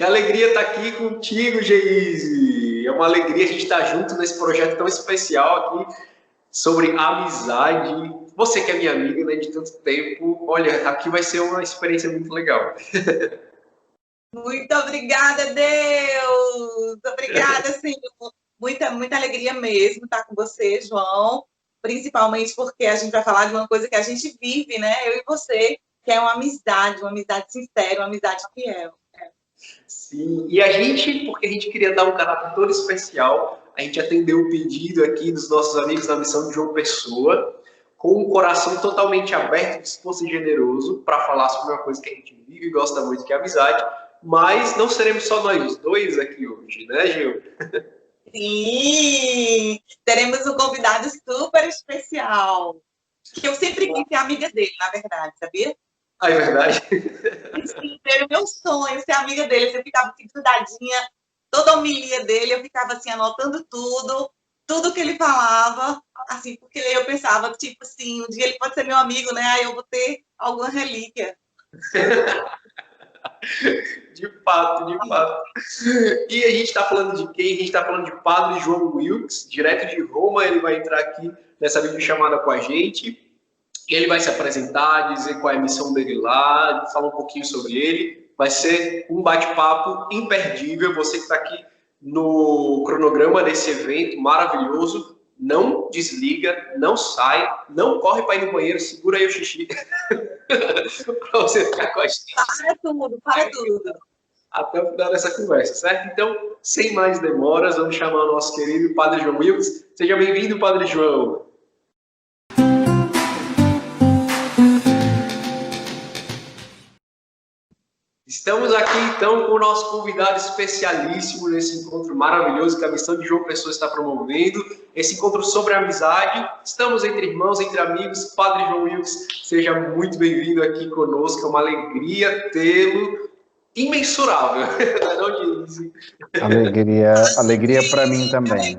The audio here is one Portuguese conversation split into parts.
alegria estar aqui contigo, Geise. É uma alegria a gente estar junto nesse projeto tão especial aqui sobre amizade. Você que é minha amiga, né, de tanto tempo, olha, aqui vai ser uma experiência muito legal. Muito obrigada, Deus! Obrigada, Senhor. Muita alegria mesmo estar com você, João. Principalmente porque a gente vai falar de uma coisa que a gente vive, né? Eu e você, que é uma amizade sincera, uma amizade fiel. Sim, e a gente, porque a gente queria dar um caráter todo especial, a gente atendeu o pedido aqui dos nossos amigos da missão de João Pessoa, com um coração totalmente aberto, disposto e generoso, para falar sobre uma coisa que a gente vive e gosta muito, que é a amizade, mas não seremos só nós dois aqui hoje, né, Gil? Sim! Teremos um convidado super especial, que eu sempre quis ser amiga dele, na verdade, sabia? Ah, é verdade? Sim, era o meu sonho ser amiga dele. Eu ficava assim, grudadinha, toda a homilia dele, eu ficava assim, anotando tudo que ele falava, assim, porque eu pensava, tipo assim, um dia ele pode ser meu amigo, né? Aí eu vou ter alguma relíquia. De fato, de fato. E a gente está falando de quem? A gente está falando de Padre João Wilkes, direto de Roma. Ele vai entrar aqui nessa videochamada com a gente. E ele vai se apresentar, dizer qual é a missão dele lá, falar um pouquinho sobre ele. Vai ser um bate-papo imperdível. Você que está aqui no cronograma desse evento maravilhoso, não desliga, não sai, não corre para ir no banheiro, segura aí o xixi para você ficar com a gente. Para tudo. Até o final dessa conversa, certo? Então, sem mais demoras, vamos chamar o nosso querido Padre João Wilkes. Seja bem-vindo, Padre João. Estamos aqui, então, com o nosso convidado especialíssimo nesse encontro maravilhoso que a Missão de João Pessoa está promovendo. Esse encontro sobre a amizade. Estamos entre irmãos, entre amigos. Padre João Wilkes, seja muito bem-vindo aqui conosco. É uma alegria tê-lo. Imensurável. Não diz. Alegria para mim também.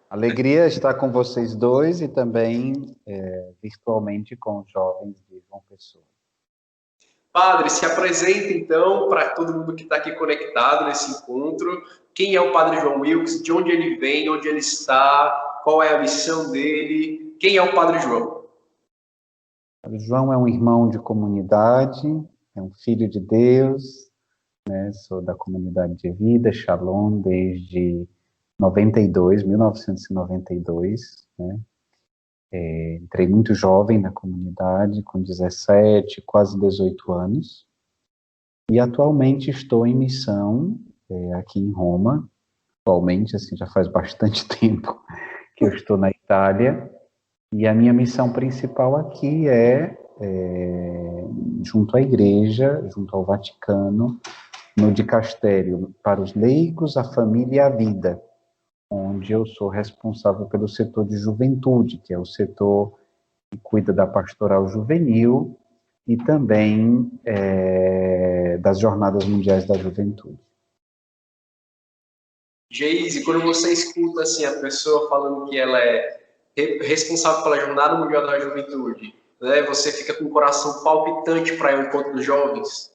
Alegria estar com vocês dois e também virtualmente com os jovens de João Pessoa. Padre, se apresenta então para todo mundo que está aqui conectado nesse encontro. Quem é o Padre João Wilkes? De onde ele vem? Onde ele está? Qual é a missão dele? Quem é o Padre João? O Padre João é um irmão de comunidade, é um filho de Deus, né? Sou da comunidade de vida, Shalom, desde 1992, né? Entrei muito jovem na comunidade, com 17, quase 18 anos, e atualmente estou em missão aqui em Roma. Atualmente, assim, já faz bastante tempo que eu estou na Itália, e a minha missão principal aqui junto à Igreja, junto ao Vaticano, no dicastério para os leigos, a família e a vida, onde eu sou responsável pelo setor de juventude, que é o setor que cuida da pastoral juvenil e também das Jornadas Mundiais da Juventude. Geise, quando você escuta assim, a pessoa falando que ela é responsável pela Jornada Mundial da Juventude, né, você fica com o coração palpitante para ir ao encontro dos jovens?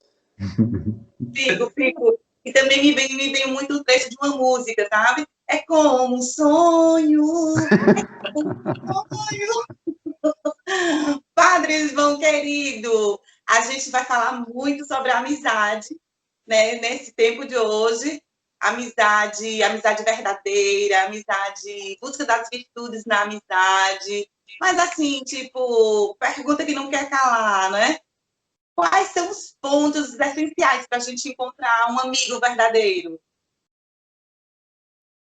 Fico. E também me vem muito o trecho de uma música, sabe? É como um sonho. É como um sonho. Padre João querido, a gente vai falar muito sobre a amizade, né? Nesse tempo de hoje. Amizade verdadeira, amizade, busca das virtudes na amizade. Mas assim, tipo, pergunta que não quer calar, né? Quais são os pontos essenciais para a gente encontrar um amigo verdadeiro?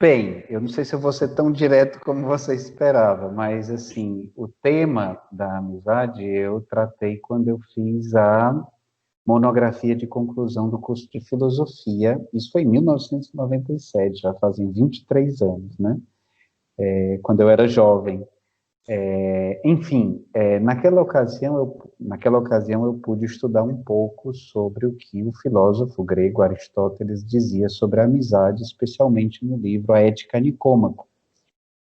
Bem, eu não sei se eu vou ser tão direto como você esperava, mas, assim, o tema da amizade eu tratei quando eu fiz a monografia de conclusão do curso de filosofia. Isso foi em 1997, já fazem 23 anos, né? Quando eu era jovem. Enfim, naquela ocasião eu pude estudar um pouco sobre o que o filósofo grego Aristóteles dizia sobre a amizade, especialmente no livro A Ética Nicômaco.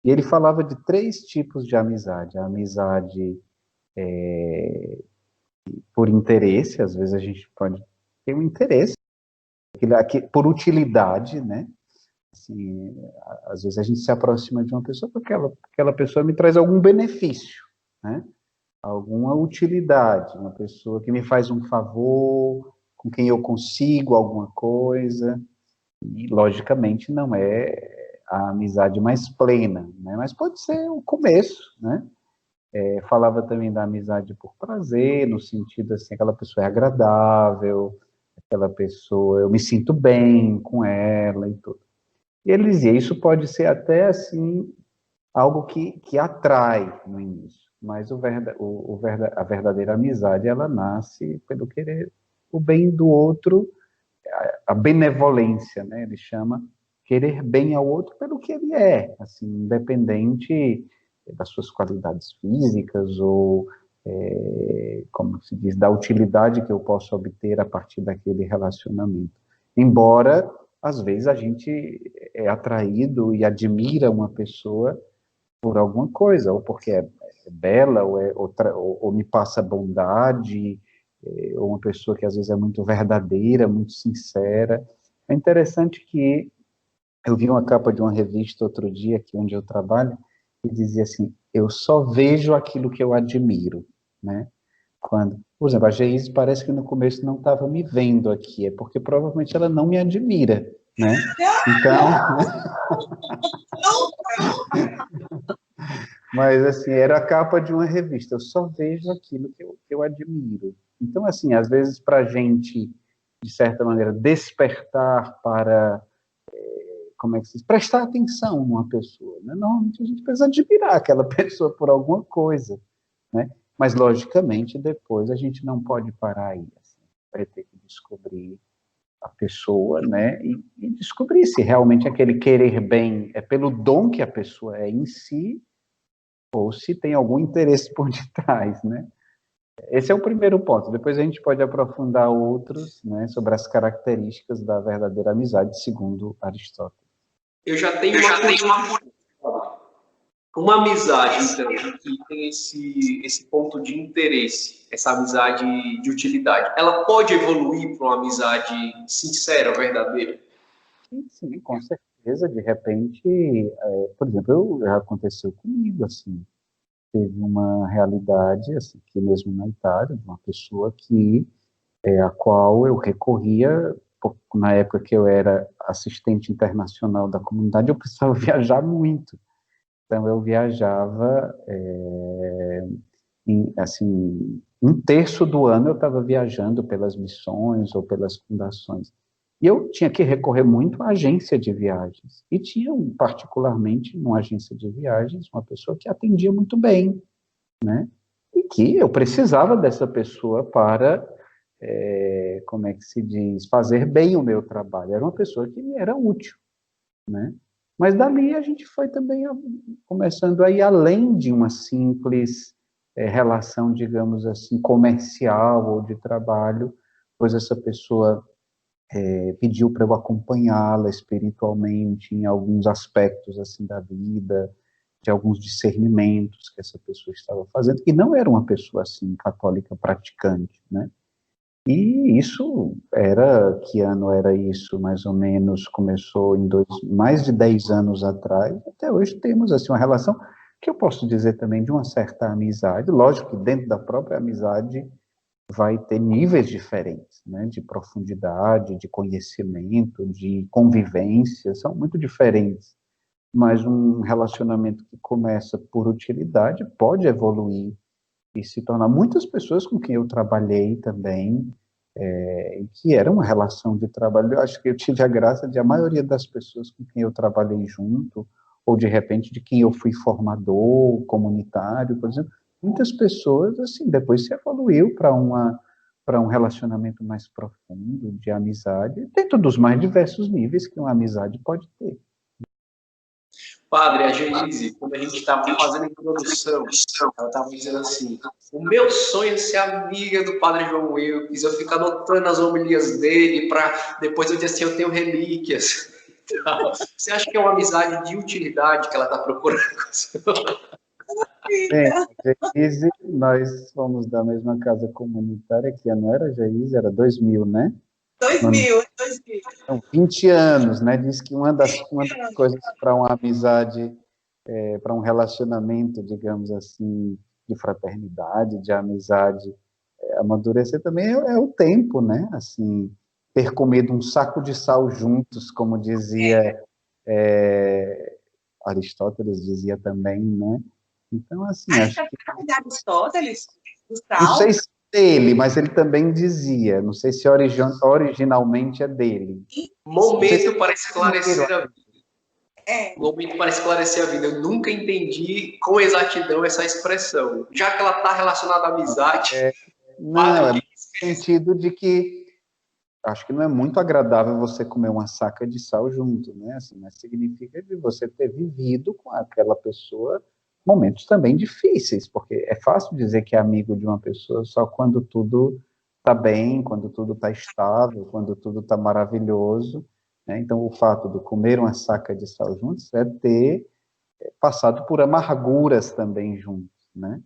E ele falava de 3 tipos de amizade. A amizade por interesse, às vezes a gente pode tem um interesse, por utilidade, né? Assim, às vezes a gente se aproxima de uma pessoa porque aquela pessoa me traz algum benefício, né? Alguma utilidade, uma pessoa que me faz um favor, com quem eu consigo alguma coisa, e logicamente não é a amizade mais plena, né? Mas pode ser o começo, né? Falava também da amizade por prazer, no sentido assim, aquela pessoa é agradável, aquela pessoa, eu me sinto bem com ela e tudo. E ele dizia, isso pode ser até assim, algo que atrai no início, mas a verdadeira amizade, ela nasce pelo querer o bem do outro, a benevolência, né? Ele chama querer bem ao outro pelo que ele é, assim, independente das suas qualidades físicas ou, como se diz, da utilidade que eu posso obter a partir daquele relacionamento. Embora, às vezes, a gente é atraído e admira uma pessoa por alguma coisa, ou porque é bela, ou me passa bondade, ou uma pessoa que às vezes é muito verdadeira, muito sincera. É interessante que eu vi uma capa de uma revista outro dia, aqui onde eu trabalho, e dizia assim, eu só vejo aquilo que eu admiro, né? Por exemplo, a Geise parece que no começo não estava me vendo aqui, é porque provavelmente ela não me admira, né? Então, mas assim, era a capa de uma revista, eu só vejo aquilo que eu admiro. Então, assim, às vezes para a gente, de certa maneira, despertar para, como é que se diz? Prestar atenção numa pessoa, né? Normalmente a gente precisa admirar aquela pessoa por alguma coisa, né? Mas, logicamente, depois a gente não pode parar aí, assim, vai ter que descobrir a pessoa, né? E descobrir se realmente aquele querer bem é pelo dom que a pessoa é em si, ou se tem algum interesse por detrás, né? Esse é o primeiro ponto. Depois a gente pode aprofundar outros, né, sobre as características da verdadeira amizade, segundo Aristóteles. Eu já tenho uma amizade, então, que tem esse ponto de interesse, essa amizade de utilidade. Ela pode evoluir para uma amizade sincera, verdadeira? Sim, com certeza. De repente, por exemplo, já aconteceu comigo, assim, teve uma realidade, assim, aqui mesmo na Itália, de uma pessoa a qual eu recorria, na época que eu era assistente internacional da comunidade, eu precisava viajar muito. Então, eu viajava, assim, um terço do ano eu estava viajando pelas missões ou pelas fundações. E eu tinha que recorrer muito à agência de viagens. E tinha, particularmente, numa agência de viagens, uma pessoa que atendia muito bem, né? E que eu precisava dessa pessoa para, como é que se diz, fazer bem o meu trabalho. Era uma pessoa que me era útil, né? Mas dali a gente foi também começando a ir além de uma simples relação, digamos assim, comercial ou de trabalho, pois essa pessoa pediu para eu acompanhá-la espiritualmente em alguns aspectos assim da vida, de alguns discernimentos que essa pessoa estava fazendo, e não era uma pessoa assim católica praticante, né? E isso que ano era isso, mais ou menos, começou mais de 10 anos atrás, até hoje temos assim uma relação que eu posso dizer também de uma certa amizade, lógico que dentro da própria amizade vai ter níveis diferentes, né, de profundidade, de conhecimento, de convivência, são muito diferentes, mas um relacionamento que começa por utilidade pode evoluir e se tornar muitas pessoas com quem eu trabalhei também, que era uma relação de trabalho. Eu acho que eu tive a graça de a maioria das pessoas com quem eu trabalhei junto, ou de repente de quem eu fui formador, comunitário, por exemplo, muitas pessoas, assim, depois se evoluiu para um relacionamento mais profundo, de amizade, dentro dos mais diversos níveis que uma amizade pode ter. Padre, a Geise, quando a gente estava fazendo a introdução, ela estava dizendo assim, o meu sonho é ser amiga do Padre João Wilkes, eu fico anotando as homilias dele, para depois eu dizer assim, eu tenho relíquias. Então, você acha que é uma amizade de utilidade que ela está procurando? Geise, nós fomos da mesma casa comunitária, que não era Geise, era 2000, né? Mano, 2000. são 20 anos, né? Diz que uma das coisas para uma amizade, para um relacionamento, digamos assim, de fraternidade, de amizade, amadurecer também é o tempo, né? Assim, ter comido um saco de sal juntos, como dizia Aristóteles, dizia também, né? Então, assim, Aí, acho está que de Aristóteles, do não sei sal, se dele, mas ele também dizia, não sei se originalmente é dele. Não sei se Momento para é mineiro. esclarecer a vida. é. Momento para esclarecer a vida. Eu nunca entendi com exatidão essa expressão. Já que ela está relacionada à amizade, Não, padre, é que no sentido de que acho que não é muito agradável você comer uma saca de sal junto, né? Assim, mas significa de você ter vivido com aquela pessoa momentos também difíceis, porque é fácil dizer que é amigo de uma pessoa só quando tudo está bem, quando tudo está estável, quando tudo está maravilhoso, né? Então, o fato de comer uma saca de sal juntos é ter passado por amarguras também juntos, né?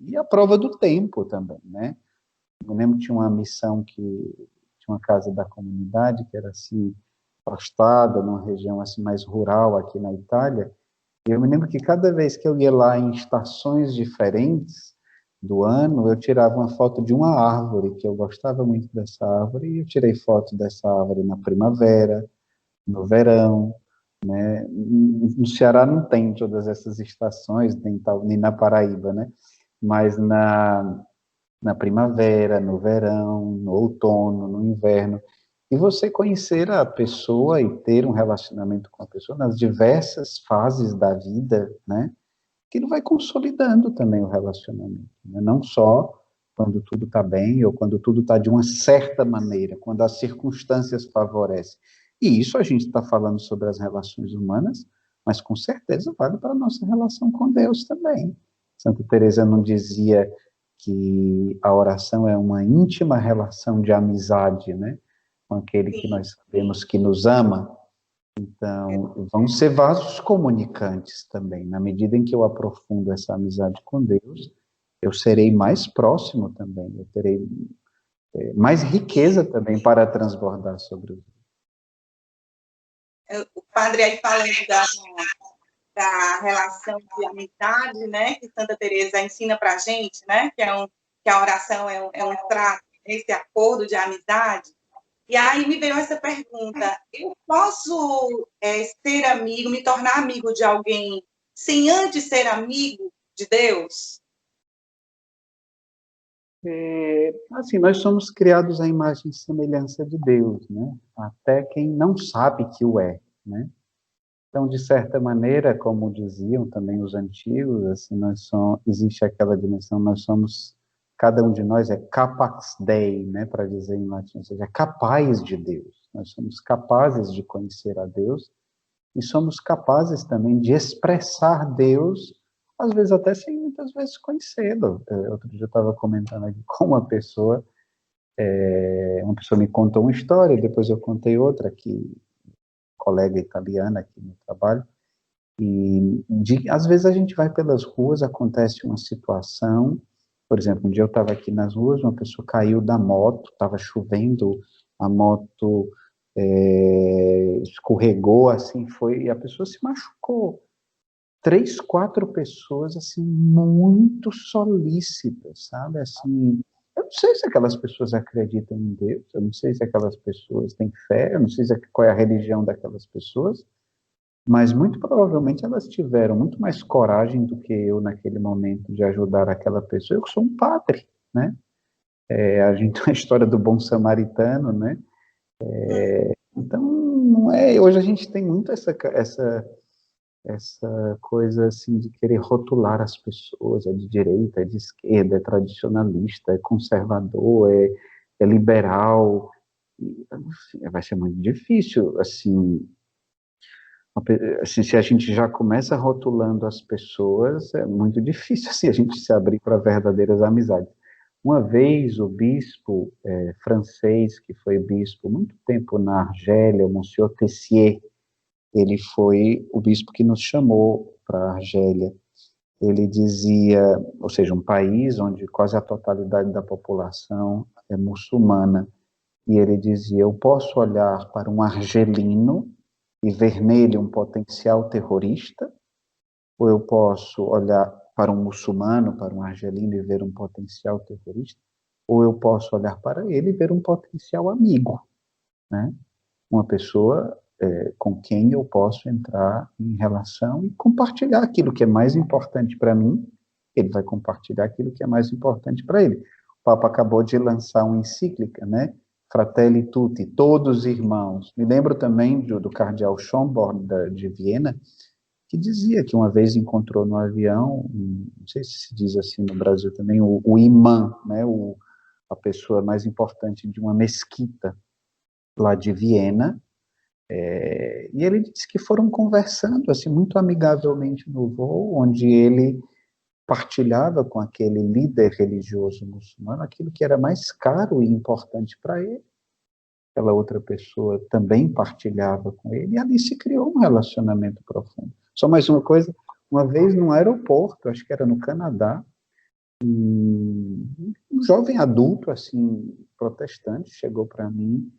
E a prova do tempo também, né? Eu lembro que tinha uma missão que tinha uma casa da comunidade que era assim afastada, numa região assim mais rural aqui na Itália. E eu me lembro que cada vez que eu ia lá em estações diferentes do ano, eu tirava uma foto de uma árvore que eu gostava muito dessa árvore e eu tirei foto dessa árvore na primavera, no verão, né? No Ceará não tem todas essas estações, nem na Paraíba, né? Mas na primavera, no verão, no outono, no inverno. E você conhecer a pessoa e ter um relacionamento com a pessoa nas diversas fases da vida, né? Aquilo vai consolidando também o relacionamento, né? Não só quando tudo está bem ou quando tudo está de uma certa maneira, quando as circunstâncias favorecem. E isso a gente está falando sobre as relações humanas, mas com certeza vale para a nossa relação com Deus também. Santa Teresa não dizia que a oração é uma íntima relação de amizade, né, com aquele que Sim. nós sabemos que nos ama. Então, vão ser vasos comunicantes também. Na medida em que eu aprofundo essa amizade com Deus, eu serei mais próximo também, eu terei mais riqueza também para transbordar sobre o. O padre aí falando da relação de amizade, né, que Santa Teresa ensina para a gente, né, que a oração é um trato, esse acordo de amizade. E aí me veio essa pergunta: eu posso ser amigo, me tornar amigo de alguém sem antes ser amigo de Deus? Assim, nós somos criados à imagem e semelhança de Deus, né? Até quem não sabe que o é, né? Então, de certa maneira, como diziam também os antigos, assim, existe aquela dimensão, nós somos, cada um de nós é capax Dei, né, para dizer em latim, ou seja, é capaz de Deus. Nós somos capazes de conhecer a Deus e somos capazes também de expressar Deus, às vezes até sem muitas vezes conhecê-lo. Outro dia eu estava comentando aqui com uma pessoa me contou uma história, depois eu contei outra que colega italiana aqui no trabalho. Às vezes a gente vai pelas ruas, acontece uma situação, por exemplo, um dia eu estava aqui nas ruas, uma pessoa caiu da moto, estava chovendo, a moto escorregou, assim, e a pessoa se machucou. 3, 4 pessoas, assim, muito solícitas, sabe, assim, eu não sei se aquelas pessoas acreditam em Deus, eu não sei se aquelas pessoas têm fé, eu não sei qual é a religião daquelas pessoas, mas muito provavelmente elas tiveram muito mais coragem do que eu naquele momento de ajudar aquela pessoa. Eu que sou um padre, né? A gente tem a história do bom samaritano, né? Então, não é. Hoje a gente tem muito essa coisa assim de querer rotular as pessoas, é de direita, é de esquerda, é tradicionalista, é conservador, é liberal. Enfim, vai ser muito difícil, assim, se a gente já começa rotulando as pessoas, é muito difícil assim, a gente se abrir para verdadeiras amizades. Uma vez o bispo francês, que foi bispo muito tempo na Argélia, o Monsieur Tessier, ele foi o bispo que nos chamou para a Argélia. Ele dizia, ou seja, um país onde quase a totalidade da população é muçulmana. e ele dizia, eu posso olhar para um argelino e ver nele um potencial terrorista, ou eu posso olhar para um muçulmano, para um argelino e ver um potencial terrorista, ou eu posso olhar para ele e ver um potencial amigo, né? Uma pessoa com quem eu posso entrar em relação e compartilhar aquilo que é mais importante para mim, ele vai compartilhar aquilo que é mais importante para ele. O Papa acabou de lançar uma encíclica, né? Fratelli Tutti, todos irmãos. Me lembro também do cardeal Schönborn, de Viena, que dizia que uma vez encontrou no avião, não sei se se diz assim no Brasil também, o imã, né? A pessoa mais importante de uma mesquita lá de Viena, e ele disse que foram conversando assim muito amigavelmente no voo, onde ele partilhava com aquele líder religioso muçulmano aquilo que era mais caro e importante para ele. Aquela outra pessoa também partilhava com ele, e ali se criou um relacionamento profundo. Só mais uma coisa, uma vez num aeroporto, acho que era no Canadá, um jovem adulto, assim, protestante, chegou para mim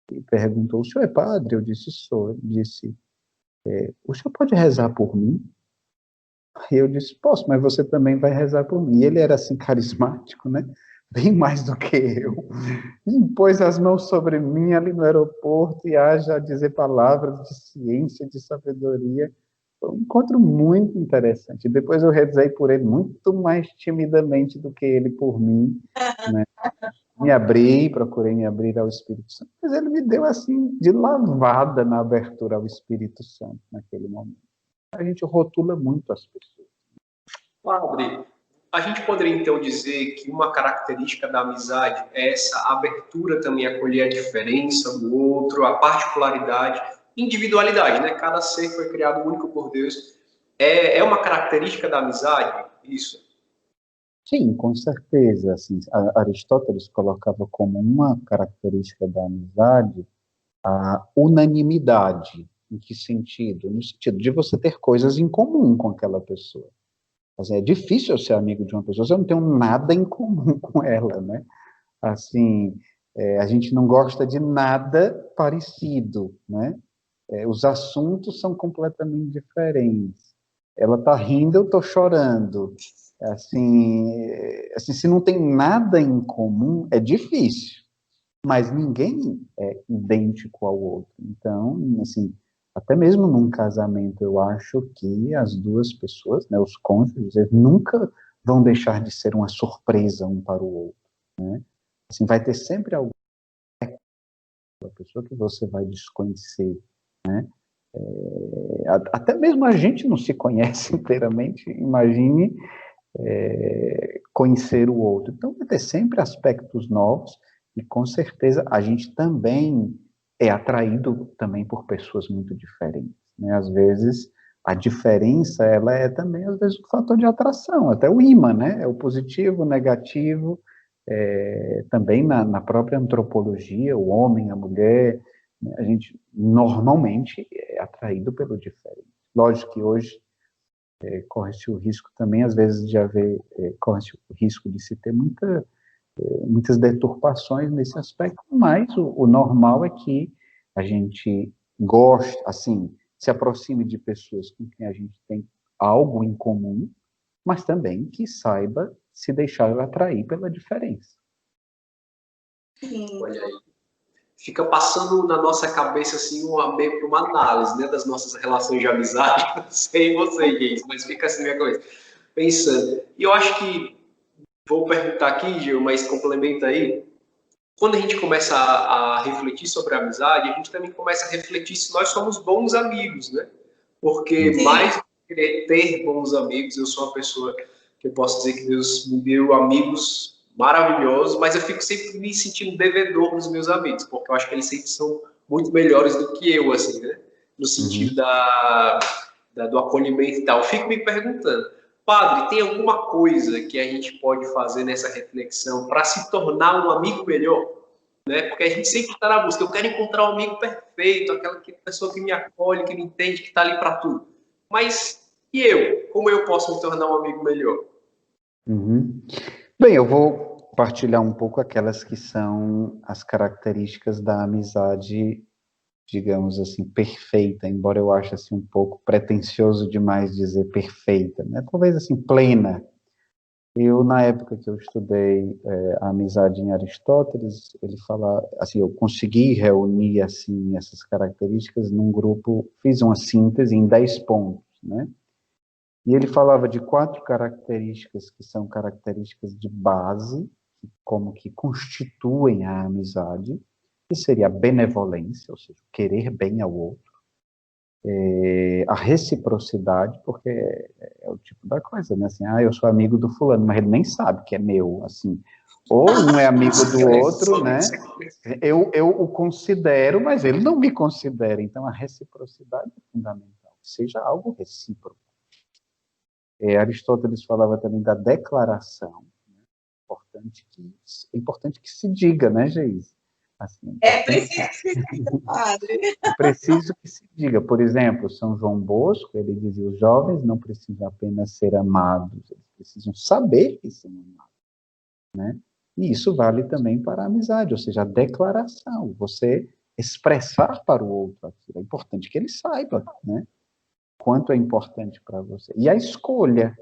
e perguntou, o senhor é padre? Eu disse, sou. Ele disse, o senhor pode rezar por mim? Aí eu disse, posso, mas você também vai rezar por mim. E ele era, assim, carismático, né? Bem mais do que eu. E pôs as mãos sobre mim ali no aeroporto e haja a dizer palavras de ciência, de sabedoria. Foi um encontro muito interessante. Depois eu rezei por ele muito mais timidamente do que ele por mim, né? Procurei me abrir ao Espírito Santo, mas ele me deu assim, de lavada na abertura ao Espírito Santo naquele momento. A gente rotula muito as pessoas. Padre, a gente poderia então dizer que uma característica da amizade é essa abertura também a acolher a diferença do outro, a particularidade, individualidade, né? Cada ser foi criado único por Deus. É uma característica da amizade, isso? Sim, com certeza. Assim, Aristóteles colocava como uma característica da amizade a unanimidade. Em que sentido? No sentido de você ter coisas em comum com aquela pessoa. Mas é difícil eu ser amigo de uma pessoa se eu não tenho nada em comum com ela, né? Assim, a gente não gosta de nada parecido, né? Os assuntos são completamente diferentes. Ela está rindo, eu estou chorando. Assim, se não tem nada em comum, é difícil. Mas ninguém é idêntico ao outro. Então, assim, até mesmo num casamento, eu acho que as duas pessoas, né, os cônjuges, eles nunca vão deixar de ser uma surpresa um para o outro, né? Assim, vai ter sempre alguma pessoa que você vai desconhecer, né? Até mesmo a gente não se conhece inteiramente, imagine conhecer o outro. Então, vai ter sempre aspectos novos e, com certeza, a gente também é atraído também por pessoas muito diferentes, né? Às vezes, a diferença, ela é também, às vezes, um fator de atração, até o imã, né? É o positivo, o negativo, também na própria antropologia, o homem, a mulher, né? A gente normalmente é atraído pelo diferente. Lógico que hoje corre-se o risco também, às vezes, de haver, corre-se o risco de se ter muitas deturpações nesse aspecto, mas o normal é que a gente goste, assim, se aproxime de pessoas com quem a gente tem algo em comum, mas também que saiba se deixar atrair pela diferença. Olha aí. Fica passando na nossa cabeça assim meio que uma análise, né, das nossas relações de amizade. Não sei vocês, mas fica assim minha coisa pensando. E eu acho que vou perguntar aqui, Gil, mas complementa aí. Quando a gente começa a refletir sobre a amizade, a gente também começa a refletir se nós somos bons amigos, né? Porque Sim. mais do que querer ter bons amigos, eu sou uma pessoa que eu posso dizer que Deus me deu amigos maravilhosos, mas eu fico sempre me sentindo devedor dos meus amigos, porque eu acho que eles sempre são muito melhores do que eu, assim, né? No sentido do acolhimento e tal. Eu fico me perguntando, padre, tem alguma coisa que a gente pode fazer nessa reflexão para se tornar um amigo melhor? Né? Porque a gente sempre está na busca. Eu quero encontrar um amigo perfeito, aquela pessoa que me acolhe, que me entende, que está ali para tudo. Mas e eu? Como eu posso me tornar um amigo melhor? Bem, eu vou partilhar um pouco aquelas que são as características da amizade, digamos assim, perfeita, embora eu ache assim um pouco pretensioso demais dizer perfeita, né? Talvez assim, plena. Eu, na época que eu estudei a amizade em Aristóteles, ele fala, assim, eu consegui reunir, assim, essas características num grupo, fiz uma síntese em 10 pontos, né? E ele falava de 4 características que são características de base, como que constituem a amizade, que seria a benevolência, ou seja, querer bem ao outro, a reciprocidade, porque é o tipo da coisa, né? Assim, eu sou amigo do fulano, mas ele nem sabe que é meu, assim. Ou um é amigo do outro, né? Eu o considero, mas ele não me considera. Então, a reciprocidade é fundamental, seja algo recíproco. Aristóteles falava também da declaração, né? É importante que se diga, né, Geise? Assim, É preciso que se diga, padre. é preciso que se diga. Por exemplo, São João Bosco, ele dizia, os jovens não precisam apenas ser amados, eles precisam saber que são amados, né? E isso vale também para a amizade, ou seja, a declaração, você expressar para o outro aquilo. É importante que ele saiba, né? Quanto é importante para você. E a escolha,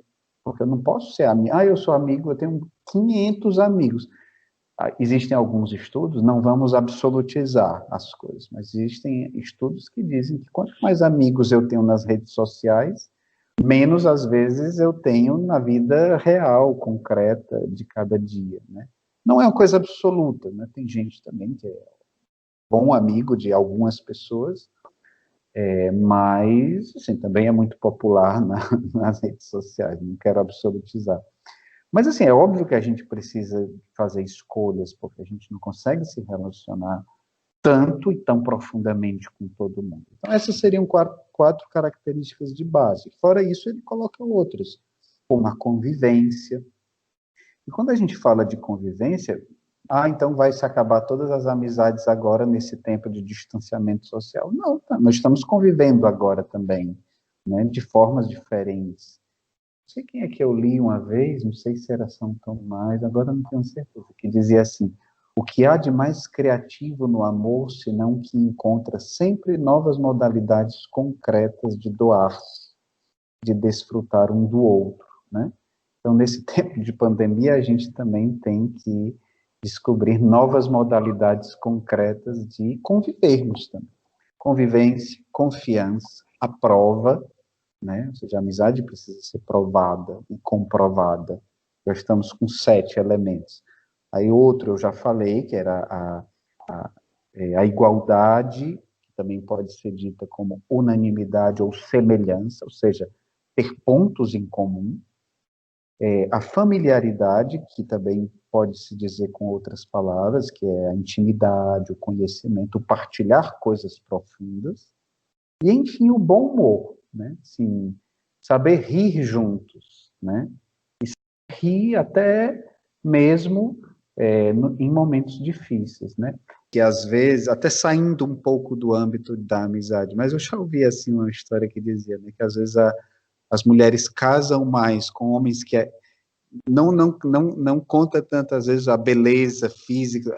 porque eu não posso ser amigo. Eu sou amigo, eu tenho 500 amigos. Existem alguns estudos, não vamos absolutizar as coisas, mas existem estudos que dizem que quanto mais amigos eu tenho nas redes sociais, menos às vezes eu tenho na vida real, concreta, de cada dia, né? Não é uma coisa absoluta, né? Tem gente também que é bom amigo de algumas pessoas, mas assim, também é muito popular nas redes sociais, não quero absolutizar. Mas, assim, é óbvio que a gente precisa fazer escolhas, porque a gente não consegue se relacionar tanto e tão profundamente com todo mundo. Então, essas seriam 4 características de base. Fora isso, ele coloca outras, como a convivência. E quando a gente fala de convivência, então vai se acabar todas as amizades agora nesse tempo de distanciamento social. Não, nós estamos convivendo agora também, né, de formas diferentes. Não sei quem é que eu li uma vez, não sei se era São Tomás, agora não tenho certeza, que dizia assim, o que há de mais criativo no amor, senão que encontra sempre novas modalidades concretas de doar-se, de desfrutar um do outro, né? Então, nesse tempo de pandemia, a gente também tem que descobrir novas modalidades concretas de convivermos também. Convivência, confiança, a prova, né? Ou seja, a amizade precisa ser provada e comprovada. Já estamos com 7 elementos. Aí outro eu já falei, que era a igualdade, que também pode ser dita como unanimidade ou semelhança, ou seja, ter pontos em comum. A familiaridade, que também pode se dizer com outras palavras, que é a intimidade, o conhecimento, o partilhar coisas profundas. E, enfim, o bom humor, né? Assim, saber rir juntos, né? E rir até mesmo em momentos difíceis, né? Que às vezes, até saindo um pouco do âmbito da amizade, mas eu já ouvi assim uma história que dizia, né, que às vezes as mulheres casam mais com homens que não conta tantas vezes a beleza física,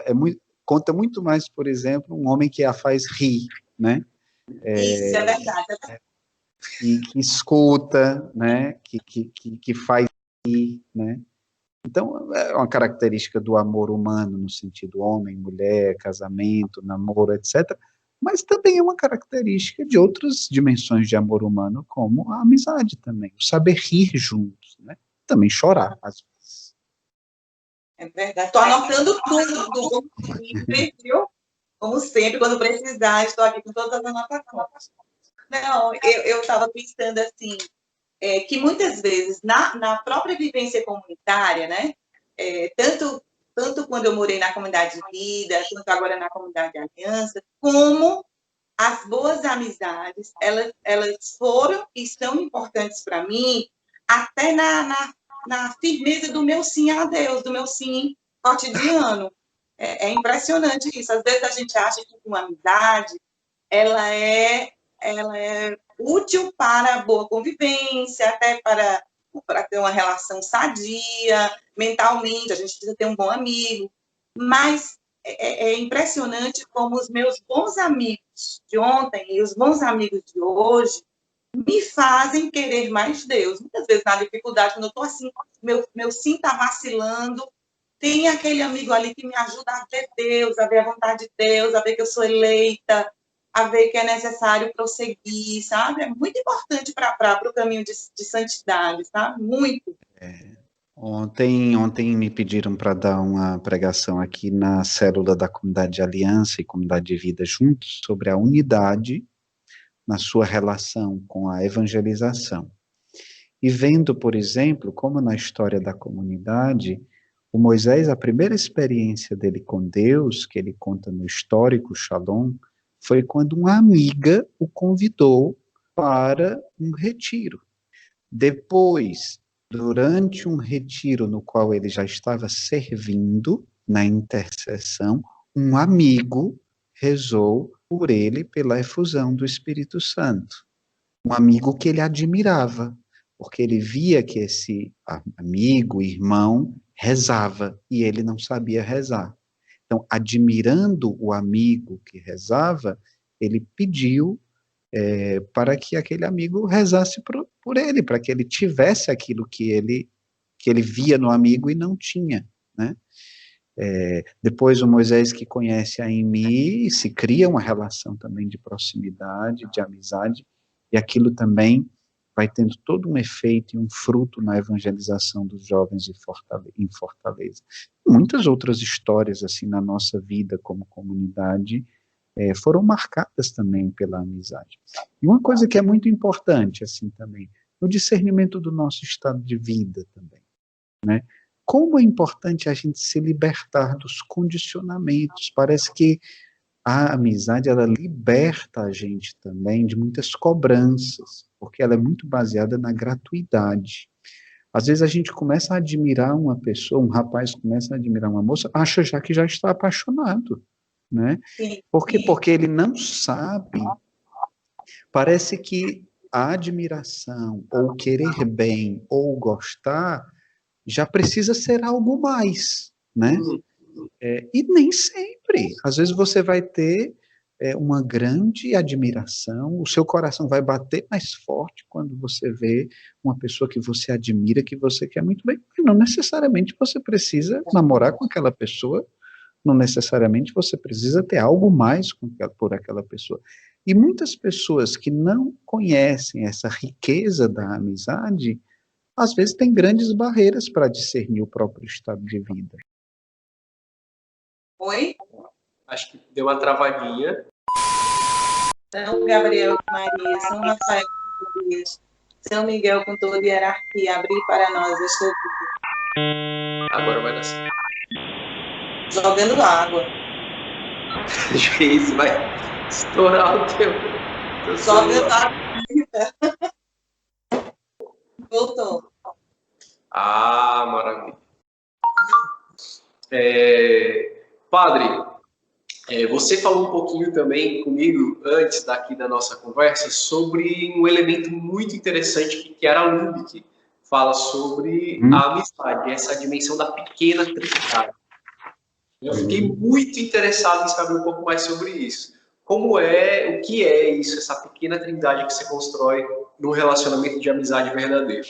conta muito mais, por exemplo, um homem que a faz rir, né? Isso, é verdade. Que escuta, né? Que faz rir, né? Então, é uma característica do amor humano, no sentido homem, mulher, casamento, namoro, etc. Mas também é uma característica de outras dimensões de amor humano, como a amizade também, o saber rir juntos, né? Também chorar, às vezes. É verdade. Estou anotando tudo, como sempre, viu? Como sempre, quando precisar, estou aqui com todas as anotações. Não, eu estava pensando assim, que muitas vezes, na própria vivência comunitária, né? Tanto quando eu morei na comunidade de vida, quanto agora na comunidade de aliança, como as boas amizades, elas foram e são importantes para mim, até na firmeza do meu sim a Deus, do meu sim cotidiano. É impressionante isso. Às vezes a gente acha que uma amizade ela é útil para a boa convivência, até para para ter uma relação sadia, mentalmente, a gente precisa ter um bom amigo, mas é impressionante como os meus bons amigos de ontem e os bons amigos de hoje me fazem querer mais Deus. Muitas vezes, na dificuldade, quando eu estou assim, meu sim está vacilando, tem aquele amigo ali que me ajuda a ver Deus, a ver a vontade de Deus, a ver que eu sou eleita, a ver que é necessário prosseguir, sabe? É muito importante para o caminho de santidade, sabe? Muito. Ontem me pediram para dar uma pregação aqui na célula da Comunidade de Aliança e Comunidade de Vida juntos sobre a unidade na sua relação com a evangelização. E vendo, por exemplo, como na história da comunidade, o Moisés, a primeira experiência dele com Deus, que ele conta no histórico Shalom, foi quando uma amiga o convidou para um retiro. Depois, durante um retiro no qual ele já estava servindo na intercessão, um amigo rezou por ele pela efusão do Espírito Santo. Um amigo que ele admirava, porque ele via que esse amigo, irmão, rezava e ele não sabia rezar. Então, admirando o amigo que rezava, ele pediu para que aquele amigo rezasse por ele, para que ele tivesse aquilo que ele via no amigo e não tinha, né? Depois o Moisés que conhece a Emi, se cria uma relação também de proximidade, de amizade, e aquilo também vai tendo todo um efeito e um fruto na evangelização dos jovens em Fortaleza. Muitas outras histórias assim na nossa vida como comunidade foram marcadas também pela amizade. E uma coisa que é muito importante assim também, o discernimento do nosso estado de vida também, né? Como é importante a gente se libertar dos condicionamentos. Parece que a amizade, ela liberta a gente também de muitas cobranças, porque ela é muito baseada na gratuidade. Às vezes a gente começa a admirar uma pessoa, um rapaz começa a admirar uma moça, acha já que já está apaixonado, né? Por quê? Porque ele não sabe, parece que a admiração, ou querer bem, ou gostar, já precisa ser algo mais, né? E nem sempre. Às vezes você vai ter uma grande admiração, o seu coração vai bater mais forte quando você vê uma pessoa que você admira, que você quer muito bem. E não necessariamente você precisa namorar com aquela pessoa, não necessariamente você precisa ter algo mais por aquela pessoa. E muitas pessoas que não conhecem essa riqueza da amizade, às vezes têm grandes barreiras para discernir o próprio estado de vida. Oi? Acho que deu uma travadinha. São Gabriel com Maria, São Rafael com Dias, São Miguel com toda hierarquia, abrir para nós este ouvido. Agora vai dar certo. Jogando água. Acho que isso vai estourar o teu Jogando celular. água. Voltou. Ah, maravilha. Padre, você falou um pouquinho também comigo, antes daqui da nossa conversa, sobre um elemento muito interessante que era a Lubick fala sobre a amizade, essa dimensão da pequena trindade. Eu fiquei muito interessado em saber um pouco mais sobre isso. O que é isso, essa pequena trindade que se constrói num relacionamento de amizade verdadeiro?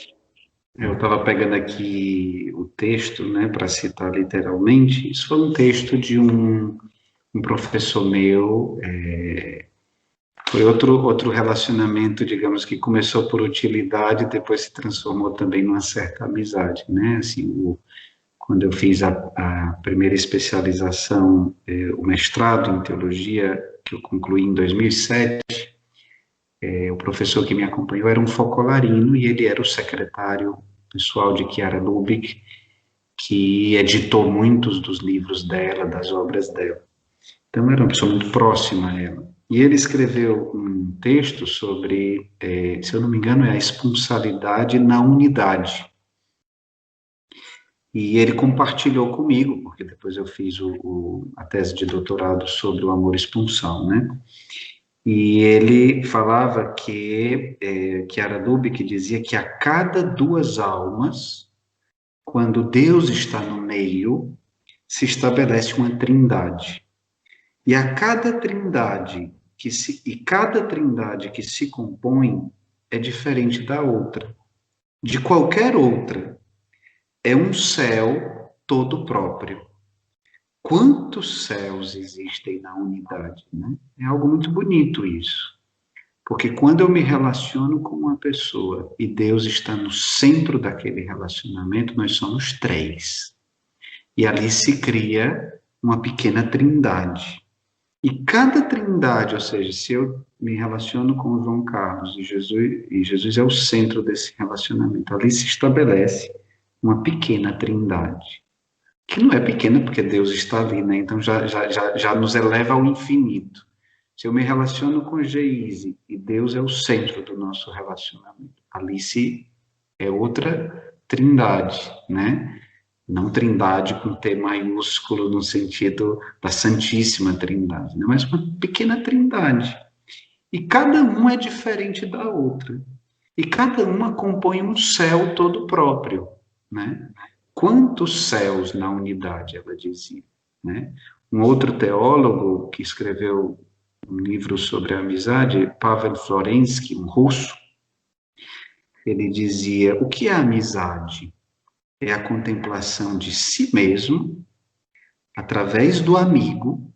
Eu estava pegando aqui o texto, né, para citar literalmente. Isso foi um texto de um professor meu. Foi outro relacionamento, digamos, que começou por utilidade e depois se transformou também numa certa amizade, né? Assim, quando eu fiz a primeira especialização, o mestrado em teologia, que eu concluí em 2007, o professor que me acompanhou era um focolarino e ele era o secretário pessoal de Chiara Lubick, que editou muitos dos livros dela, das obras dela. Então, era uma pessoa muito próxima a ela. E ele escreveu um texto sobre, se eu não me engano, é a esponsalidade na unidade. E ele compartilhou comigo, porque depois eu fiz a tese de doutorado sobre o amor esponsal, né? E ele falava que era Dube que dizia que a cada duas almas, quando Deus está no meio, se estabelece uma trindade. E a cada trindade cada trindade que se compõe é diferente da outra, de qualquer outra. É um céu todo próprio. Quantos céus existem na unidade, né? É algo muito bonito isso. Porque quando eu me relaciono com uma pessoa e Deus está no centro daquele relacionamento, nós somos três. E ali se cria uma pequena trindade. E cada trindade, ou seja, se eu me relaciono com o João Carlos e Jesus é o centro desse relacionamento, ali se estabelece uma pequena trindade. Que não é pequena porque Deus está ali, né? Então já nos eleva ao infinito. Se eu me relaciono com Geise e Deus é o centro do nosso relacionamento, ali se é outra trindade, né? Não trindade com T maiúsculo no sentido da Santíssima Trindade, né? Mas uma pequena trindade. E cada uma é diferente da outra. E cada uma compõe um céu todo próprio, né? Quantos céus na unidade, ela dizia, né? Um outro teólogo que escreveu um livro sobre a amizade, Pavel Florensky, um russo, ele dizia: o que é a amizade? É a contemplação de si mesmo através do amigo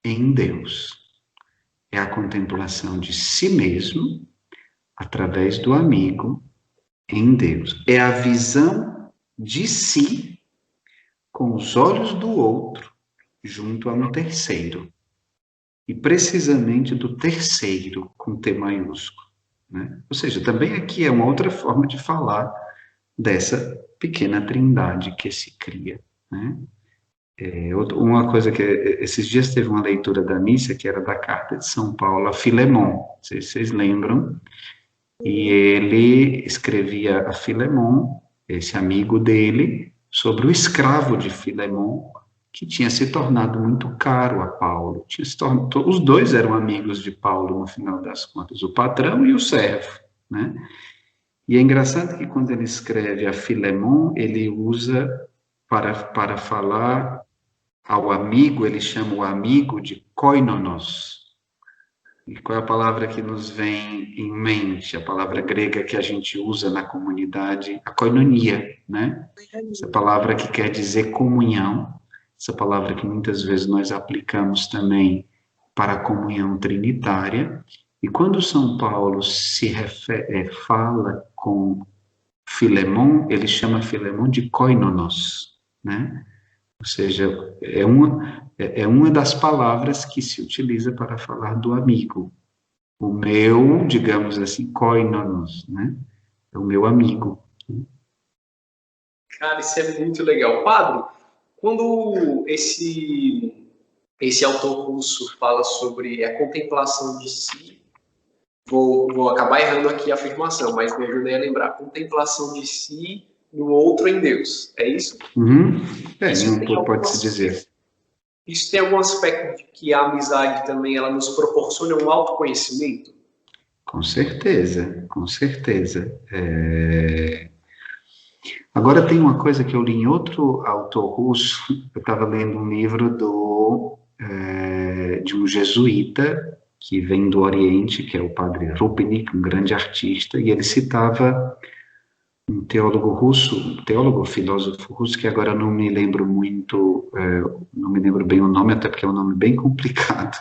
em Deus. É a contemplação de si mesmo através do amigo em Deus. É a visão de si com os olhos do outro junto a um terceiro. E precisamente do terceiro com T maiúsculo, né? Ou seja, também aqui é uma outra forma de falar dessa pequena trindade que se cria, né? Uma coisa que esses dias teve uma leitura da missa que era da carta de São Paulo a Filemon, não sei se vocês lembram, e ele escrevia a Filemon, esse amigo dele, sobre o escravo de Filemon, que tinha se tornado muito caro a Paulo. Os dois eram amigos de Paulo no final das contas, o patrão e o servo, né? E é engraçado que quando ele escreve a Filemon, ele usa para falar ao amigo, ele chama o amigo de koinonos. E qual é a palavra que nos vem em mente? A palavra grega que a gente usa na comunidade, a koinonia, né? Essa palavra que quer dizer comunhão, essa palavra que muitas vezes nós aplicamos também para a comunhão trinitária. E quando São Paulo fala com Filemon, ele chama Filemon de koinonos, né? Ou seja, é uma das palavras que se utiliza para falar do amigo. O meu, digamos assim, koinonos, né? É o meu amigo. Cara, isso é muito legal. Padre, quando esse autor russo fala sobre a contemplação de si, vou acabar errando aqui a afirmação, mas me ajudei a lembrar. Contemplação de si no outro em Deus. É isso? Uhum. Pode-se dizer. Isso tem algum aspecto de que a amizade também ela nos proporciona um autoconhecimento? Com certeza, com certeza. Agora tem uma coisa que eu li em outro autor russo, eu estava lendo um livro de um jesuíta que vem do Oriente, que é o padre Rupnik, um grande artista, e ele citava um teólogo, filósofo russo, que agora não me lembro muito, não me lembro bem o nome, até porque é um nome bem complicado.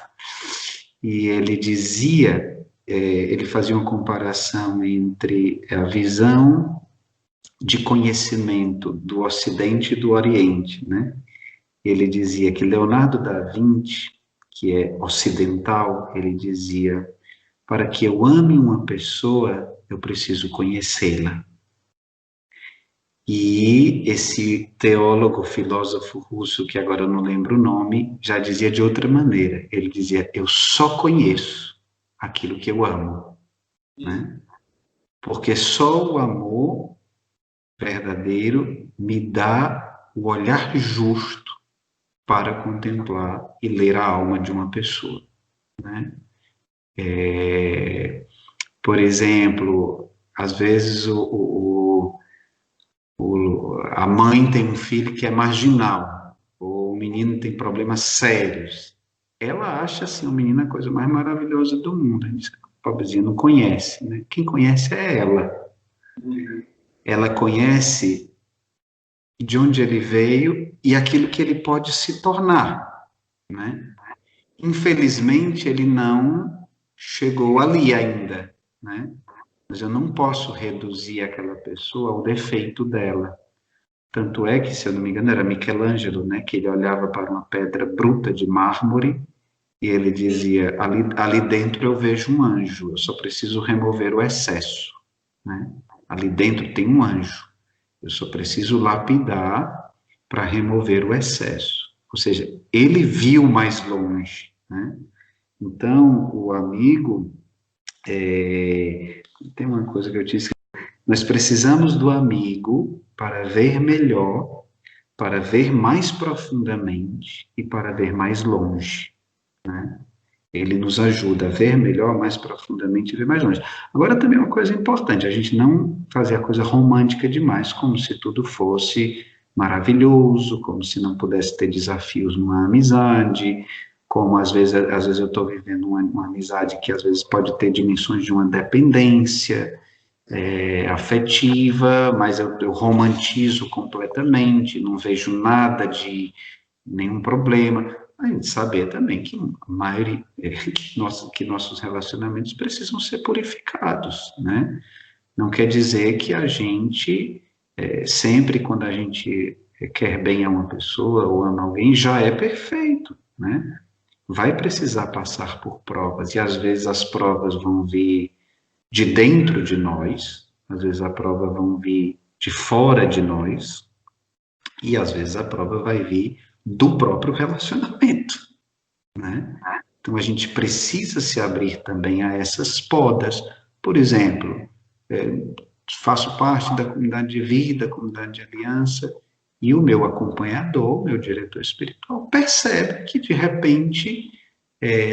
E ele dizia, ele fazia uma comparação entre a visão de conhecimento do Ocidente e do Oriente, né? Ele dizia que Leonardo da Vinci, que é ocidental, ele dizia: para que eu ame uma pessoa, eu preciso conhecê-la. E esse teólogo, filósofo russo, que agora eu não lembro o nome, já dizia de outra maneira. Ele dizia: eu só conheço aquilo que eu amo, né? Porque só o amor verdadeiro me dá o olhar justo para contemplar e ler a alma de uma pessoa, né? Por exemplo, às vezes a mãe tem um filho que é marginal, ou o menino tem problemas sérios. Ela acha assim, o menino a coisa mais maravilhosa do mundo. A pobrezinha não conhece, né? Quem conhece é ela. Ela conhece de onde ele veio e aquilo que ele pode se tornar, né? Infelizmente, ele não chegou ali ainda, né? Mas eu não posso reduzir aquela pessoa ao defeito dela. Tanto é que, se eu não me engano, era Michelangelo, né? Que ele olhava para uma pedra bruta de mármore e ele dizia, ali dentro eu vejo um anjo, eu só preciso remover o excesso, né? Ali dentro tem um anjo, eu só preciso lapidar para remover o excesso. Ou seja, ele viu mais longe, né? Então, o amigo, tem uma coisa que eu disse, nós precisamos do amigo para ver melhor, para ver mais profundamente e para ver mais longe, né? Ele nos ajuda a ver melhor, mais profundamente e ver mais longe. Agora, também uma coisa importante, a gente não fazer a coisa romântica demais, como se tudo fosse maravilhoso, como se não pudesse ter desafios numa amizade, como às vezes eu estou vivendo uma amizade que às vezes pode ter dimensões de uma dependência afetiva, mas eu romantizo completamente, não vejo nada de nenhum problema. A gente saber também que a maioria, que nossos relacionamentos precisam ser purificados, né? Não quer dizer que a gente, sempre quando a gente quer bem a uma pessoa ou ama alguém, já é perfeito, né? Vai precisar passar por provas, e às vezes as provas vão vir de dentro de nós, às vezes a prova vão vir de fora de nós, e às vezes a prova vai vir do próprio relacionamento, né? Então a gente precisa se abrir também a essas podas. Por exemplo, faço parte da comunidade de vida, comunidade de aliança, e o meu acompanhador, meu diretor espiritual, percebe que de repente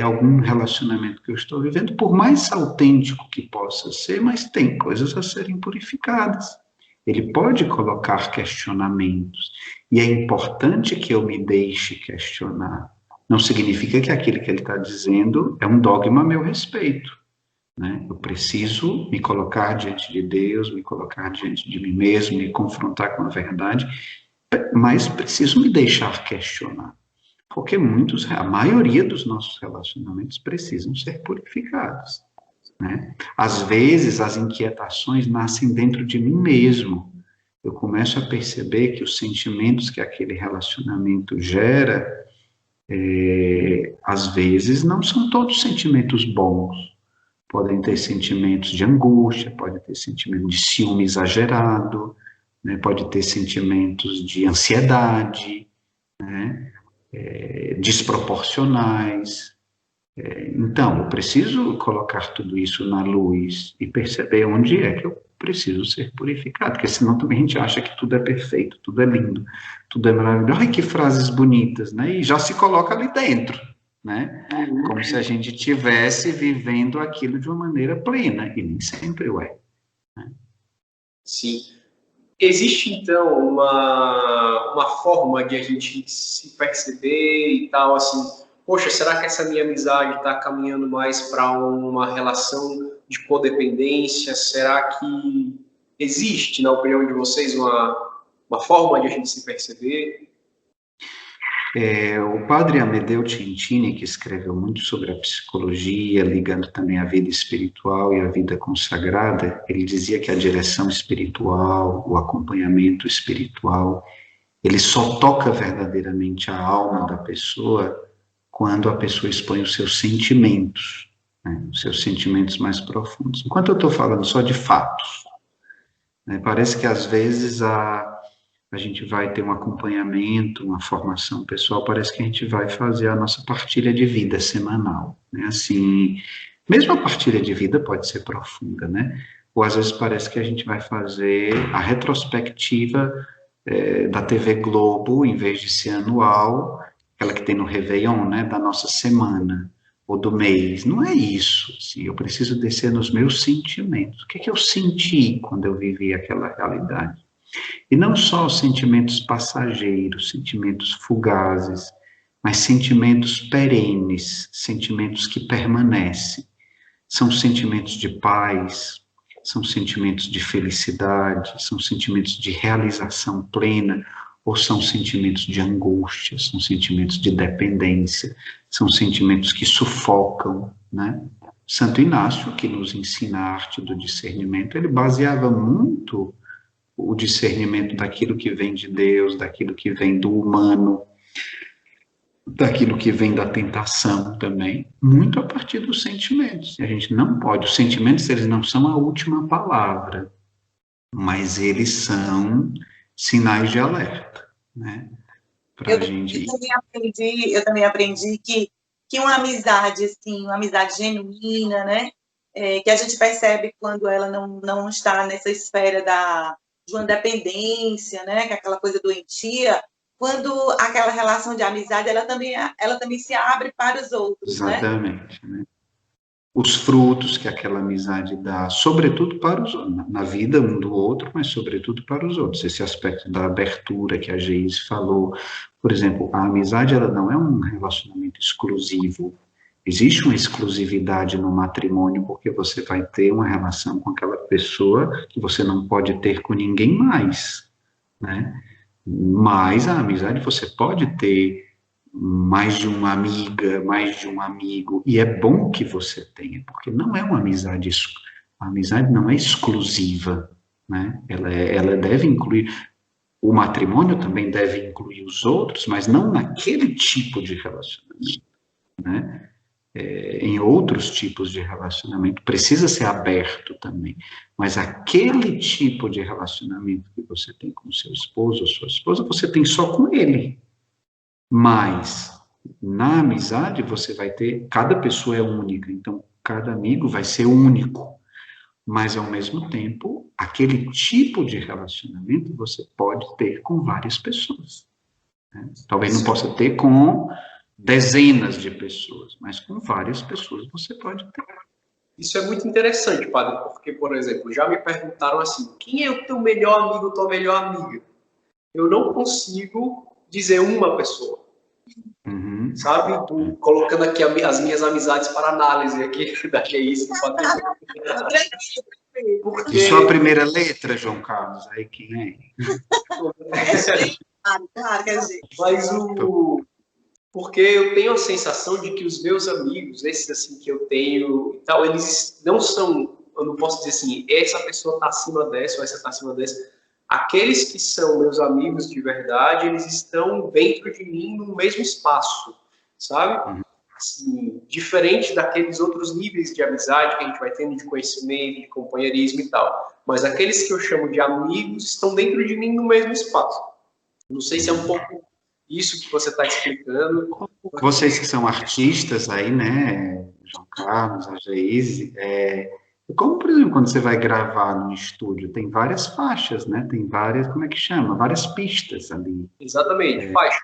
algum relacionamento que eu estou vivendo, por mais autêntico que possa ser, mas tem coisas a serem purificadas. Ele pode colocar questionamentos, e é importante que eu me deixe questionar. Não significa que aquilo que ele está dizendo é um dogma a meu respeito, né? Eu preciso me colocar diante de Deus, me colocar diante de mim mesmo, me confrontar com a verdade, mas preciso me deixar questionar. Porque a maioria dos nossos relacionamentos precisam ser purificados, né? Às vezes, as inquietações nascem dentro de mim mesmo. Eu começo a perceber que os sentimentos que aquele relacionamento gera, às vezes, não são todos sentimentos bons. Podem ter sentimentos de angústia, pode ter sentimento de ciúme exagerado, né? Pode ter sentimentos de ansiedade, né? Desproporcionais. Então, eu preciso colocar tudo isso na luz e perceber onde é que eu preciso ser purificado, porque senão também a gente acha que tudo é perfeito, tudo é lindo, tudo é maravilhoso. Ai, que frases bonitas, né? E já se coloca ali dentro, né? Como se a gente estivesse vivendo aquilo de uma maneira plena, e nem sempre o é. Né? Sim. Existe, então, uma forma de a gente se perceber e tal, assim, poxa, será que essa minha amizade está caminhando mais para uma relação de codependência? Será que existe, na opinião de vocês, uma forma de a gente se perceber? O padre Amedeo Cintini, que escreveu muito sobre a psicologia, ligando também a vida espiritual e a vida consagrada, ele dizia que a direção espiritual, o acompanhamento espiritual, ele só toca verdadeiramente a alma da pessoa quando a pessoa expõe os seus sentimentos, né, os seus sentimentos mais profundos. Enquanto eu estou falando só de fatos, né, parece que às vezes a gente vai ter um acompanhamento, uma formação pessoal, parece que a gente vai fazer a nossa partilha de vida semanal, né? Assim, mesmo a partilha de vida pode ser profunda, né? Ou às vezes parece que a gente vai fazer a retrospectiva da TV Globo, em vez de ser anual, aquela que tem no Réveillon, né? Da nossa semana. ou do mês. Não é isso. Assim, eu preciso descer nos meus sentimentos. O que é que eu senti quando eu vivi aquela realidade? E não só os sentimentos passageiros, sentimentos fugazes, mas sentimentos perenes, sentimentos que permanecem. São sentimentos de paz, são sentimentos de felicidade, são sentimentos de realização plena, ou são sentimentos de angústia, são sentimentos de dependência, são sentimentos que sufocam, né? Santo Inácio, que nos ensina a arte do discernimento, ele baseava muito o discernimento daquilo que vem de Deus, daquilo que vem do humano, daquilo que vem da tentação também, muito a partir dos sentimentos. E a gente não pode, os sentimentos, eles não são a última palavra, mas eles são sinais de alerta, né? Eu também aprendi que uma amizade, assim, uma amizade genuína, né? Que a gente percebe quando ela não está nessa esfera de uma dependência, né? Que é aquela coisa doentia, quando aquela relação de amizade, ela também se abre para os outros, exatamente, né? Os frutos que aquela amizade dá, sobretudo para os outros, na vida um do outro, mas sobretudo para os outros. Esse aspecto da abertura que a Geise falou. Por exemplo, a amizade, ela não é um relacionamento exclusivo. Existe uma exclusividade no matrimônio, porque você vai ter uma relação com aquela pessoa que você não pode ter com ninguém mais, né? Mas a amizade você pode ter mais de uma amiga, mais de um amigo, e é bom que você tenha, porque não é uma amizade, a amizade não é exclusiva, né? Ela deve incluir, o matrimônio também deve incluir os outros, mas não naquele tipo de relacionamento, né? Em outros tipos de relacionamento, precisa ser aberto também, mas aquele tipo de relacionamento que você tem com seu esposo ou sua esposa, você tem só com ele. Mas na amizade você vai ter, cada pessoa é única, então cada amigo vai ser único, mas ao mesmo tempo, aquele tipo de relacionamento você pode ter com várias pessoas, né? Talvez não possa ter com dezenas de pessoas, mas com várias pessoas você pode ter. Isso é muito interessante, padre, porque, por exemplo, já me perguntaram assim, quem é o teu melhor amigo, tua melhor amiga? Eu não consigo dizer uma pessoa, sabe? Colocando aqui as minhas amizades para análise aqui da Geise, do padre. Porque... E sua primeira letra, João Carlos, aí quem é? Claro que é gente. Mas porque eu tenho a sensação de que os meus amigos, esses assim que eu tenho e tal, eles não são, eu não posso dizer assim, essa pessoa está acima dessa ou essa está acima dessa. Aqueles que são meus amigos de verdade, eles estão dentro de mim no mesmo espaço, sabe? Assim, diferente daqueles outros níveis de amizade que a gente vai tendo de conhecimento, de companheirismo e tal. Mas aqueles que eu chamo de amigos estão dentro de mim no mesmo espaço. Não sei se é um pouco isso que você está explicando. Vocês que são artistas aí, né, João Carlos, a Geise, como, por exemplo, quando você vai gravar no estúdio, tem várias faixas, né, tem várias, como é que chama? Várias pistas ali. Exatamente, faixas.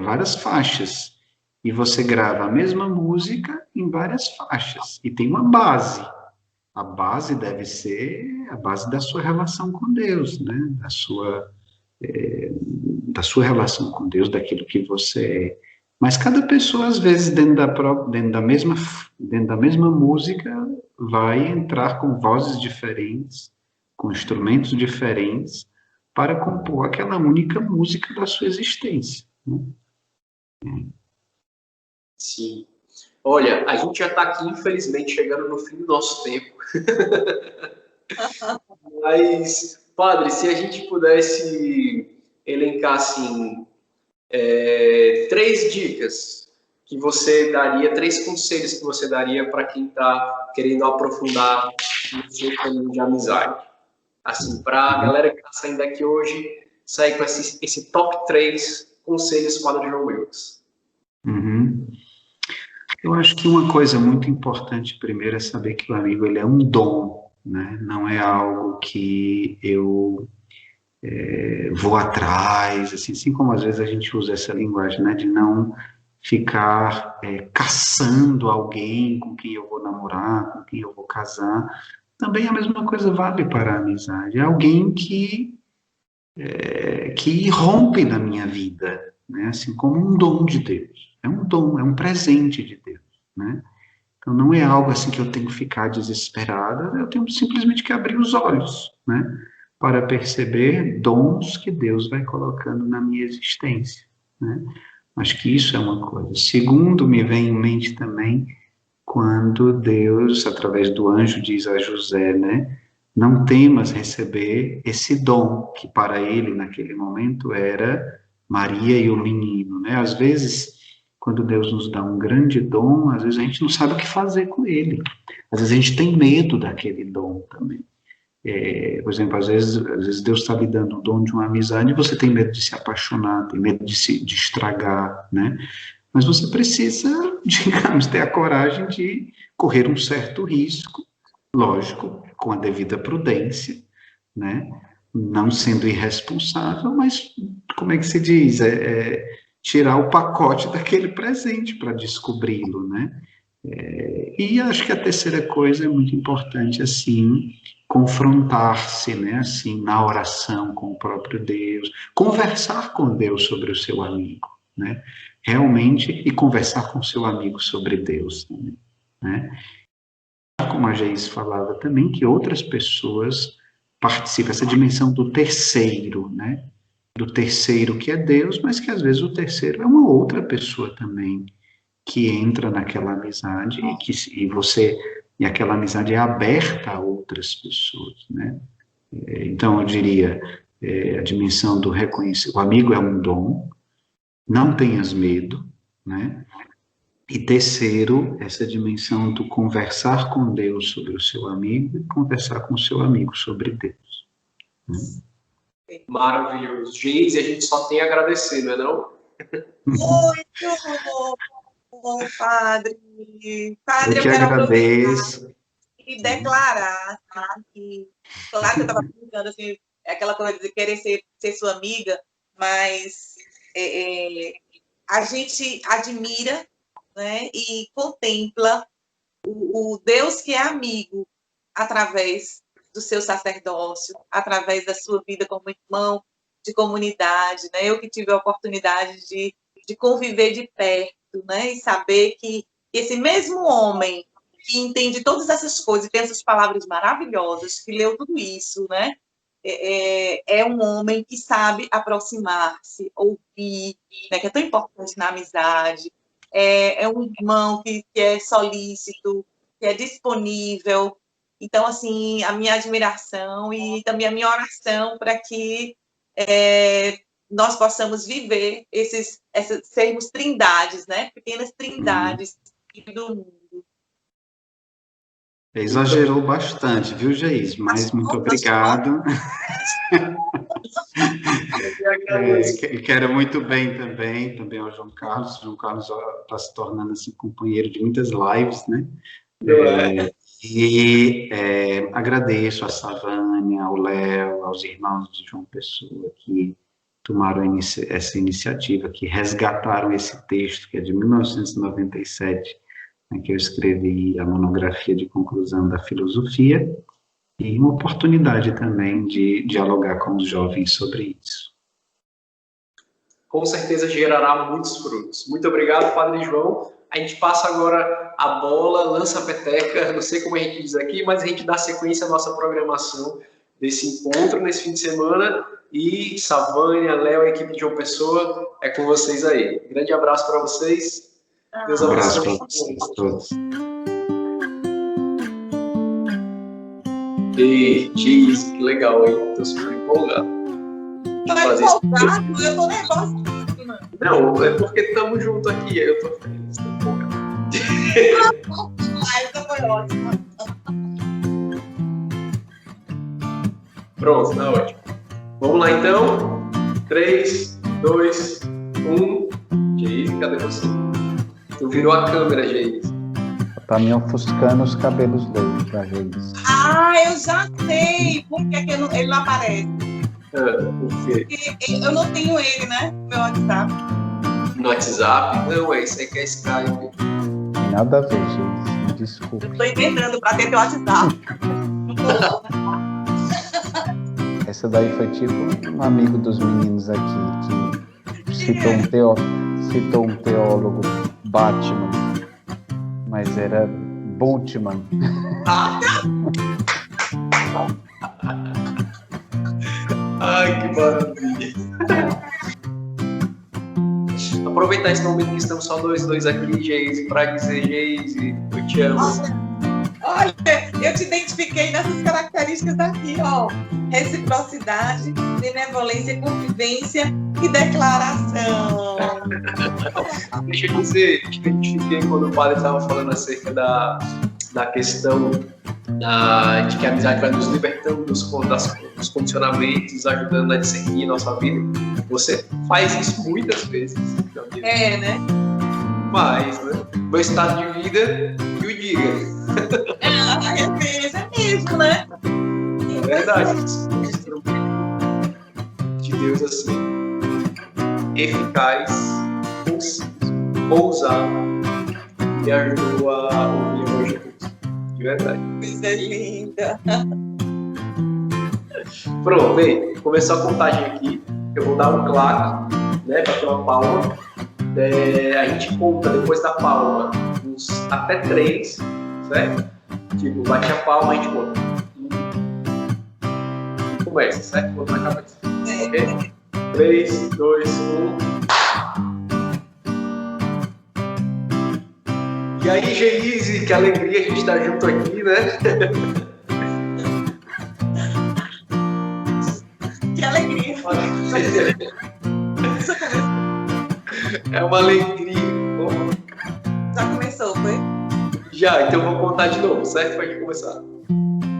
Várias faixas. E você grava a mesma música em várias faixas. E tem uma base. A base deve ser a base da sua relação com Deus, né, da sua relação com Deus, daquilo que você é. Mas cada pessoa, às vezes, dentro da mesma música, vai entrar com vozes diferentes, com instrumentos diferentes, para compor aquela única música da sua existência, né? Sim. Olha, a gente já está aqui, infelizmente, chegando no fim do nosso tempo. Mas, padre, se a gente pudesse elencar, assim, 3 dicas que você daria, 3 conselhos que você daria para quem está querendo aprofundar no seu caminho de amizade. Assim, para a galera que está saindo daqui hoje, sair com esse top 3 conselhos Padre João Wilkes. Eu acho que uma coisa muito importante primeiro é saber que o amigo ele é um dom, né? Não é algo que eu vou atrás, assim como às vezes a gente usa essa linguagem, né, de não ficar caçando alguém com quem eu vou namorar, com quem eu vou casar. Também a mesma coisa vale para a amizade. É alguém que rompe na minha vida, né? Assim como um dom de Deus. É um dom, é um presente de Deus, né? Então não é algo assim que eu tenho que ficar desesperada, eu tenho simplesmente que abrir os olhos, né? Para perceber dons que Deus vai colocando na minha existência, né? Acho que isso é uma coisa. Segundo, me vem em mente também quando Deus, através do anjo, diz a José, né? Não temas receber esse dom, que para ele, naquele momento, era Maria e o menino, né? Às vezes, quando Deus nos dá um grande dom, às vezes a gente não sabe o que fazer com ele. Às vezes a gente tem medo daquele dom também. Por exemplo, às vezes Deus está lhe dando o dom de uma amizade e você tem medo de se apaixonar, tem medo de estragar, né? Mas você precisa, digamos, ter a coragem de correr um certo risco, lógico, com a devida prudência, né? Não sendo irresponsável, mas, como é que se diz? Tirar o pacote daquele presente para descobri-lo, né? E acho que a terceira coisa é muito importante, assim, confrontar-se, né, assim, na oração com o próprio Deus, conversar com Deus sobre o seu amigo, né? Realmente, e conversar com o seu amigo sobre Deus também, né? Como a Geis falava também, que outras pessoas participam, essa dimensão do terceiro, né? Do terceiro que é Deus, mas que às vezes o terceiro é uma outra pessoa também que entra naquela amizade e aquela amizade é aberta a outras pessoas, né? Então eu diria a dimensão do reconhecer, o amigo é um dom, não tenhas medo, né? E terceiro, essa dimensão do conversar com Deus sobre o seu amigo e conversar com o seu amigo sobre Deus. Maravilhoso. Gente, a gente só tem a agradecer, não é não? Muito bom, padre. Padre, eu que agradeço. E declarar, tá? Que, claro que eu estava pensando assim, aquela coisa de querer ser sua amiga, mas a gente admira, né, e contempla o Deus que é amigo através do seu sacerdócio, através da sua vida como irmão de comunidade, né? Eu que tive a oportunidade de conviver de perto, né? E saber que esse mesmo homem que entende todas essas coisas, tem essas palavras maravilhosas, que leu tudo isso, né? É um homem que sabe aproximar-se, ouvir, né? Que é tão importante na amizade. É um irmão que é solícito, que é disponível. Então, assim, a minha admiração e também a minha oração para que nós possamos viver sermos trindades, né? Pequenas trindades do mundo. Exagerou bastante, viu, Geis? Mas muito obrigado. Quero muito bem também ao João Carlos. O João Carlos está se tornando assim, companheiro de muitas lives, né? Agradeço a Savânia, ao Léo, aos irmãos de João Pessoa que tomaram essa iniciativa, que resgataram esse texto, que é de 1997, em que eu escrevi a monografia de conclusão da filosofia, e uma oportunidade também de dialogar com os jovens sobre isso. Com certeza gerará muitos frutos. Muito obrigado, Padre João. A gente passa agora a bola, lança a peteca, não sei como a gente diz aqui, mas a gente dá sequência à nossa programação desse encontro nesse fim de semana. E Savânia, Léo, a equipe de João Pessoa, é com vocês aí. Grande abraço para vocês. Deus abençoe. Um abraço para vocês todos. E diz, que legal, hein? Tô super empolgado. Tá empolgado? Eu tô nervosa. Não, é porque estamos juntos aqui, eu tô feliz, tô empolgado. Então foi ótimo. Pronto, tá ótimo. Vamos lá, então. 3, 2, 1. Geise, cadê você? Tu virou a câmera, Geise. Tá me ofuscando os cabelos dele, pra Geise. Eu já sei por que ele não aparece. Por quê? Porque eu não tenho ele, né? No meu WhatsApp. no WhatsApp. Não, isso aí que é Skype. Tem nada a ver, gente. Me desculpe. Estou inventando para ter teu WhatsApp. Essa daí foi tipo um amigo dos meninos aqui que citou um teólogo Batman, mas era Bultmann. Ai, que maravilha. Aproveitar esse momento que estamos só nós dois aqui, Geise, para dizer, Geise, eu te amo. Olha, eu te identifiquei nessas características aqui, ó. Reciprocidade, benevolência, convivência e declaração. Deixa eu dizer, te identifiquei quando o padre estava falando acerca da questão de que a amizade vai nos libertando dos condicionamentos, ajudando a discernir nossa vida. Você faz isso muitas vezes. É, né? Mas, né? Meu estado de vida que o diga. É mesmo, né? É verdade. De Deus assim, eficaz, conciso, ousado, me ajudou a ouvir o Evangelho. De verdade. Coisa linda. Pronto, bem, começou a contagem aqui. Eu vou dar um claque, né, para ter uma palma. A gente conta depois da palma até 3, certo? Tipo, bate a palma, a gente conta. E começa, certo? Conta na cabeça. Ok? 3, 2, 1. E aí, Geise, que alegria a gente estar junto aqui, né? Que alegria. É uma alegria. Já começou, foi? Já, então eu vou contar de novo, certo? Pra gente começar.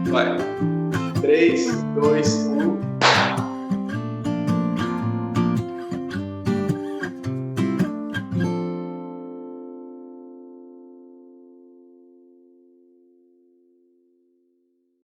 Vai. 3, 2, 1.